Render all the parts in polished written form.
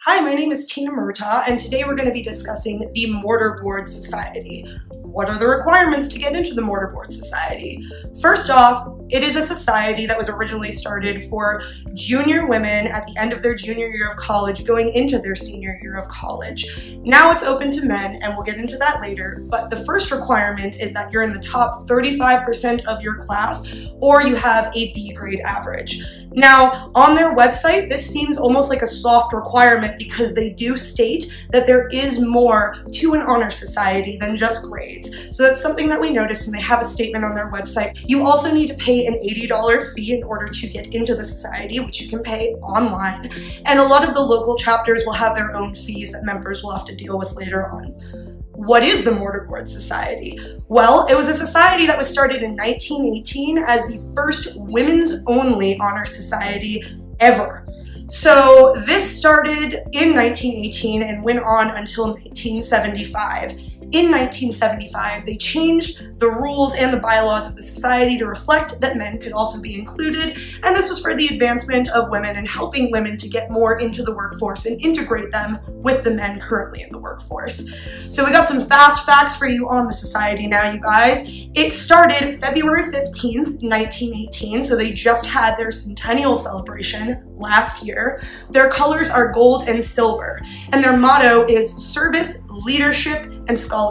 Hi, my name is Tina Murtaugh, and today we're going to be discussing the Mortar Board Society. What are the requirements to get into the Mortar Board Society? First off, it is a society that was originally started for junior women at the end of their junior year of college going into their senior year of college. Now it's open to men, and we'll get into that later, but the first requirement is that you're in the top 35% of your class or you have a B grade average. Now, on their website, this seems almost like a soft requirement because they do state that there is more to an honor society than just grades. So that's something that we noticed, and they have a statement on their website. You also need to pay an $80 fee in order to get into the society, which you can pay online. And a lot of the local chapters will have their own fees that members will have to deal with later on. What is the Mortar Board Society? Well, it was a society that was started in 1918 as the first women's-only honor society ever. So this started in 1918 and went on until 1975. In 1975, they changed the rules and the bylaws of the society to reflect that men could also be included, and this was for the advancement of women and helping women to get more into the workforce and integrate them with the men currently in the workforce. So we got some fast facts for you on the society now, you guys. It started February 15th, 1918, so they just had their centennial celebration last year. Their colors are gold and silver, and their motto is service, leadership, and scholarship.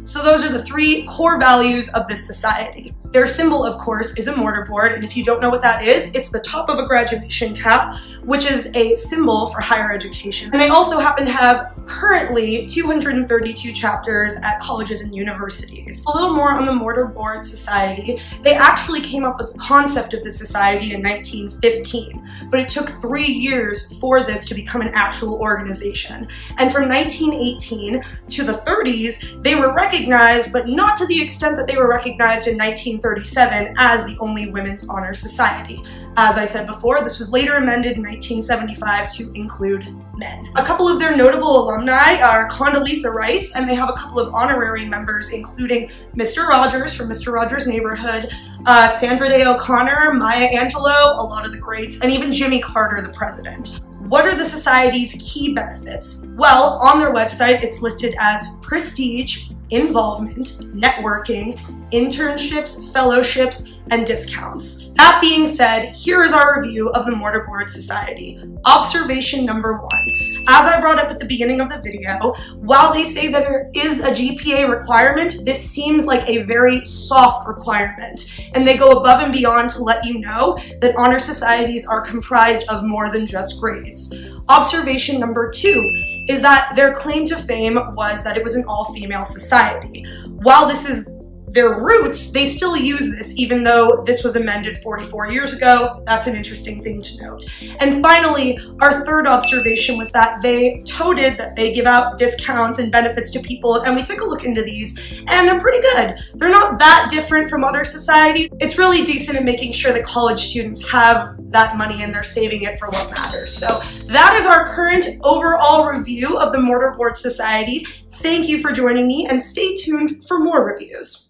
So those are the three core values of this society. Their symbol, of course, is a mortar board, and if you don't know what that is, it's the top of a graduation cap, which is a symbol for higher education. And they also happen to have currently 232 chapters at colleges and universities. A little more on the Mortar Board Society. They actually came up with the concept of the society in 1915, but it took 3 years for this to become an actual organization. And from 1918 to the 30s, they were recognized, but not to the extent that they were recognized in 1937 as the only women's honor society. As I said before, this was later amended in 1975 to include men. A couple of their notable alumni are Condoleezza Rice, and they have a couple of honorary members, including Mr. Rogers from Mr. Rogers' Neighborhood, Sandra Day O'Connor, Maya Angelou, a lot of the greats, and even Jimmy Carter, the president. What are the society's key benefits? Well, on their website, it's listed as prestige, involvement, networking, internships, fellowships, and discounts. That being said, here is our review of the Mortar Board Society. Observation number 1. As I brought up at the beginning of the video, while they say that there is a GPA requirement, this seems like a very soft requirement, and they go above and beyond to let you know that honor societies are comprised of more than just grades. Observation number 2 is that their claim to fame was that it was an all-female society. While this is their roots, they still use this even though this was amended 44 years ago. That's an interesting thing to note. And finally, our third observation was that they touted that they give out discounts and benefits to people, and we took a look into these, and they're pretty good. They're not that different from other societies. It's really decent at making sure that college students have that money and they're saving it for what matters. So that is our current overall review of the Mortar Board Society. Thank you for joining me, and stay tuned for more reviews.